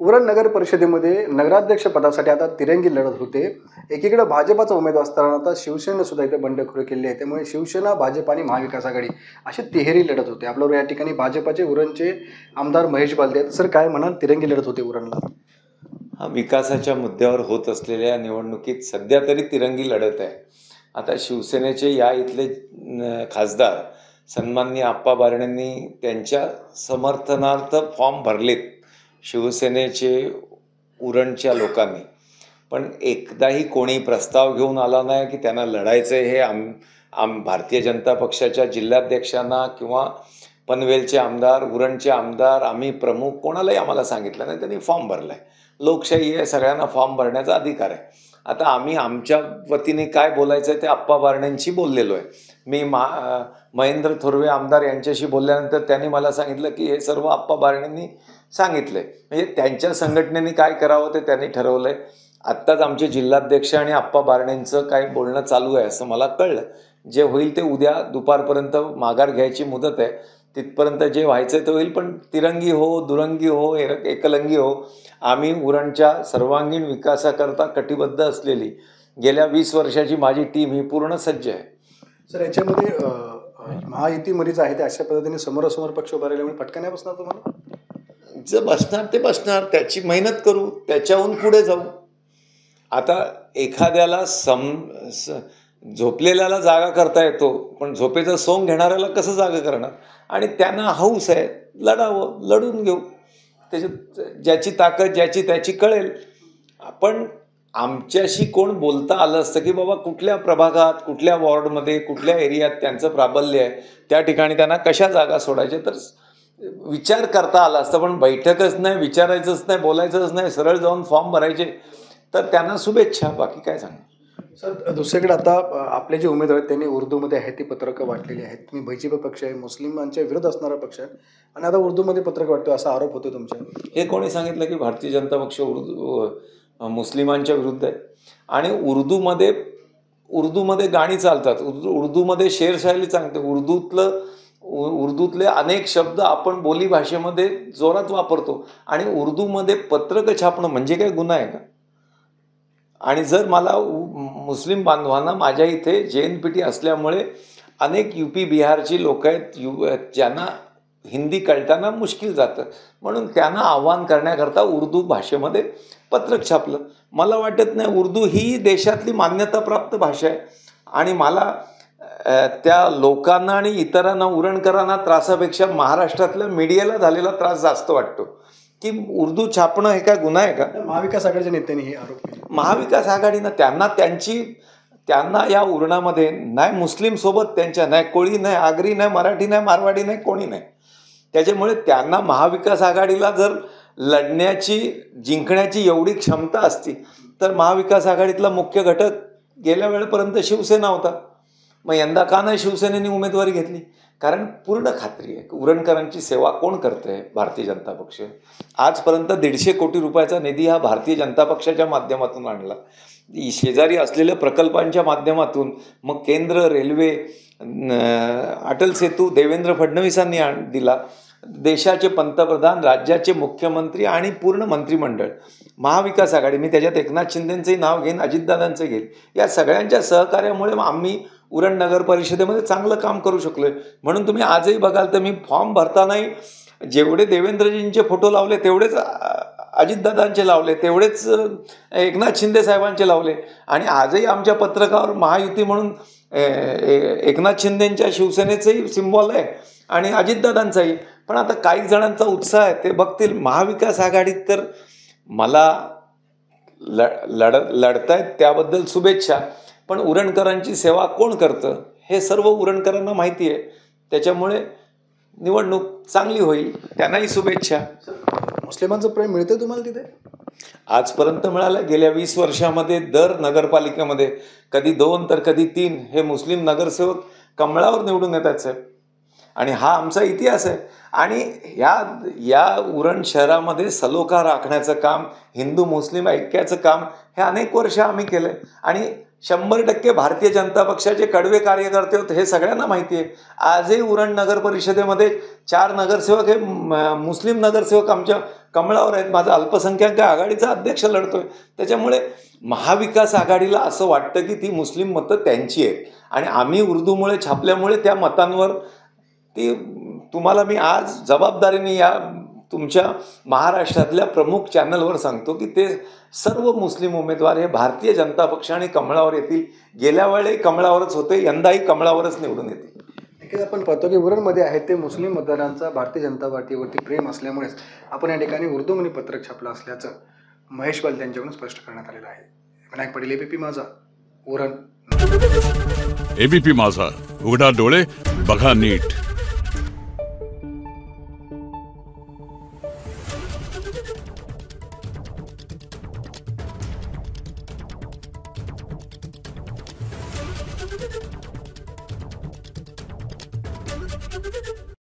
उरण नगर परिषदेमध्ये नगराध्यक्ष पदासाठी आता तिरंगी लढत होते। एकीकडे भाजपाचा उमेदवार असताना आता शिवसेनेने सुद्धा इथे बंडखोरी केली आहे। त्यामुळे शिवसेना, भाजप आणि महाविकास आघाडी अशी तिहेरी लढत होते। आपल्यावर या ठिकाणी भाजपाचे उरणचे आमदार महेश बालदे आहेत। सर, काय म्हणाल, तिरंगी लढत होते उरणला? विकासाच्या मुद्द्यावर होत असलेल्या निवडणुकीत सध्या तरी तिरंगी लढत आहे। आता शिवसेनेचे या इथले खासदार सन्माननीय आप्पा बारणेंनी त्यांच्या समर्थनार्थ फॉर्म भरलेत शिवसेनेचे उरणच्या लोकांनी, पण एकदाही कोणी प्रस्ताव घेऊन आला नाही की त्यांना लढायचं आहे। हे भारतीय जनता पक्षाच्या जिल्हाध्यक्षांना किंवा पनवेलचे आमदार, उरणचे आमदार, आम्ही प्रमुख कोणालाही आम्हाला सांगितलं नाही। त्यांनी फॉर्म भरला आहे। लोकशाही आहे, सगळ्यांना फॉर्म भरण्याचा अधिकार आहे। आता आम्ही आमच्या वतीने काय बोलायचं आहे ते आप्पा बारणेंशी बोललेलो आहे। मी महेंद्र थोरवे आमदार यांच्याशी बोलल्यानंतर त्यांनी मला सांगितलं की हे सर्व आप्पा बारणेंनी सांगितलं आहे, म्हणजे त्यांच्या संघटनेने काय करावं ते त्यांनी ठरवलं आहे। आत्ताच आमचे जिल्हाध्यक्ष आणि आप्पा बारणेंचं काही बोलणं चालू आहे असं मला कळलं। जे होईल ते उद्या दुपारपर्यंत माघार घ्यायची मुदत आहे, तिथपर्यंत जे व्हायचं ते होईल। पण तिरंगी हो, दुरंगी हो, एकलंगी हो, आम्ही उरणच्या सर्वांगीण विकासाकरता कटिबद्ध असलेली गेल्या 20 वर्षाची माझी टीम ही पूर्ण सज्ज आहे। सर, याच्यामध्ये महायुतीमध्येच आहे ते अशा पद्धतीने समोरासमोर पक्ष उभा राहिल्यामुळे फटका नाही बसणार तुम्हाला? जे बसणार ते बसणार, त्याची मेहनत करू, त्याच्याहून पुढे जाऊ। आता एखाद्याला झोपलेल्याला जागा करता येतो, पण झोपेचं सोंग घेणाऱ्याला कसं जागा करणार? आणि त्यांना हौस आहे, लढावं, लढून घेऊ। त्याच्यात ज्याची ताकद ज्याची त्याची कळेल। पण आमच्याशी कोण बोलता आलं असतं की बाबा कुठल्या प्रभागात, कुठल्या वॉर्डमध्ये, कुठल्या एरियात त्यांचं प्राबल्य आहे, त्या ठिकाणी त्यांना कशा जागा सोडायच्या, तर विचार करता आला असता। पण बैठकच नाही, विचारायचंच नाही, बोलायचंच नाही, सरळ जाऊन फॉर्म भरायचे, तर त्यांना शुभेच्छा, बाकी काय सांगणार। सर, दुसरीकडे आता आपले जे उमेदवार आहेत त्यांनी उर्दूमध्ये आहे ती पत्रकं वाटलेली आहेत। तुम्ही भाजप पक्ष आहे, मुस्लिमांच्या विरोध असणारा पक्ष आहे, आणि आता उर्दूमध्ये पत्रकं वाटतो असा आरोप होतो तुमच्या। हे कोणी सांगितलं की भारतीय जनता पक्ष मुस्लिमांच्या विरुद्ध आहे? आणि उर्दूमध्ये गाणी चालतात, उर्दूमध्ये शेरशायरी चालते, उर्दूतले अनेक शब्द आपण बोली भाषेमध्ये जोरात वापरतो, आणि उर्दूमध्ये पत्रकं छापणं म्हणजे काय गुन्हा आहे का? आणि जर मला मुस्लिम बांधवांना, माझ्या इथे JNPT असल्यामुळे अनेक UP बिहारची लोक आहेत ज्यांना हिंदी कळताना मुश्किल जातं, म्हणून त्यांना आव्हान करण्याकरता उर्दू भाषेमध्ये पत्रक छापलं। मला वाटत नाही, उर्दू ही देशातली मान्यताप्राप्त भाषा आहे, आणि मला त्या लोकांना आणि इतरांना, उरणकरांना त्रासापेक्षा महाराष्ट्रातल्या मीडियाला झालेला त्रास जास्त वाटतो की उर्दू छापणं हे काय गुन्हा आहे का? महाविकास आघाडीच्या नेत्यांनी हे आरोप केले। महाविकास आघाडीनं त्यांना या उरणामध्ये नाही मुस्लिम सोबत, त्यांच्या नाही कोळी, नाही आगरी, नाही मराठी, नाही मारवाडी, नाही कोणी नाही। त्याच्यामुळे त्यांना महाविकास आघाडीला जर लढण्याची, जिंकण्याची एवढी क्षमता असती तर महाविकास आघाडीतला मुख्य घटक गेल्या वेळेपर्यंत शिवसेना होता। मग यंदा का नाही शिवसेनेने उमेदवारी घेतली? कारण पूर्ण खात्री आहे उरणकरांची सेवा कोण करते? भारतीय जनता पक्ष। आजपर्यंत 150 कोटी रुपयाचा निधी हा भारतीय जनता पक्षाच्या माध्यमातून आणला, शेजारी असलेल्या प्रकल्पांच्या माध्यमातून, मग केंद्र, रेल्वे, अटल सेतू देवेंद्र फडणवीसांनी दिला, देशाचे पंतप्रधान, राज्याचे मुख्यमंत्री आणि पूर्ण मंत्रिमंडळ, महाविकास आघाडी, मी त्याच्यात एकनाथ शिंदेंचंही नाव घेईन, अजितदादांचं घेईन, या सगळ्यांच्या सहकार्यामुळे आम्ही उरण नगर परिषदेमध्ये चांगलं काम करू शकलोय। म्हणून तुम्ही आजही बघाल तर मी फॉर्म भरतानाही जेवढे देवेंद्रजींचे फोटो लावले तेवढेच अजितदादांचे लावले, तेवढेच एकनाथ शिंदे साहेबांचे लावले, आणि आजही आमच्या पत्रकावर महायुती म्हणून एकनाथ शिंदेंच्या शिवसेनेचंही सिम्बॉल आहे आणि अजितदादांचाही। पण आता काही जणांचा उत्साह आहे, ते बघतील। महाविकास आघाडीत तर मला लढतायत त्याबद्दल शुभेच्छा, पण उरणकरांची सेवा कोण करतं हे सर्व उरणकरांना माहिती आहे। त्याच्यामुळे निवडणूक चांगली होईल, त्यांनाही शुभेच्छा। मुस्लिमांचं प्रेम मिळतं तुम्हाला तिथे? आजपर्यंत मिळालं। गेल्या 20 वर्षामध्ये दर नगरपालिकेमध्ये कधी 2 तर कधी 3 हे मुस्लिम नगरसेवक कमळावर निवडून येतात साहेब, आणि हा आमचा इतिहास आहे। आणि या उरण शहरामध्ये सलोखा राखण्याचं काम, हिंदू मुस्लिम ऐक्याचं काम हे अनेक वर्ष आम्ही केलं आहे, आणि 100% भारतीय जनता पक्षाचे कडवे कार्यकर्ते होते हे सगळ्यांना माहिती आहे। आजही उरण नगर परिषदेमध्ये 4 नगरसेवक हे मुस्लिम नगरसेवक आमच्या कमळावर आहेत, माझा अल्पसंख्याक आघाडीचा अध्यक्ष लढतोय. त्याच्यामुळे महाविकास आघाडीला असं वाटतं की ती मुस्लिम मतं त्यांची आहेत आणि आम्ही उर्दूमुळे छापल्यामुळे त्या मतांवर ती, तुम्हाला मी आज जबाबदारीने या तुमच्या महाराष्ट्रातल्या प्रमुख चॅनलवर सांगतो की ते सर्व मुस्लिम उमेदवार हे भारतीय जनता पक्ष आणि कमळावर येतील. गेल्या वेळी कमळावरच होते, यंदाही कमळावरच निवडून येतील. नक्कीच आपण पाहतो की उरणमध्ये आहेत ते मुस्लिम मतदारांचा भारतीय जनता पार्टीवरती प्रेम असल्यामुळेच आपण या ठिकाणी उर्दूमध्ये पत्रक छापलं असल्याचं महेश बाल यांच्याकडून स्पष्ट करण्यात आलेलं आहे. विनायक पाटील, एबीपी माझा, उरण. एबीपी माझा, उघडा डोळे बघा नीट.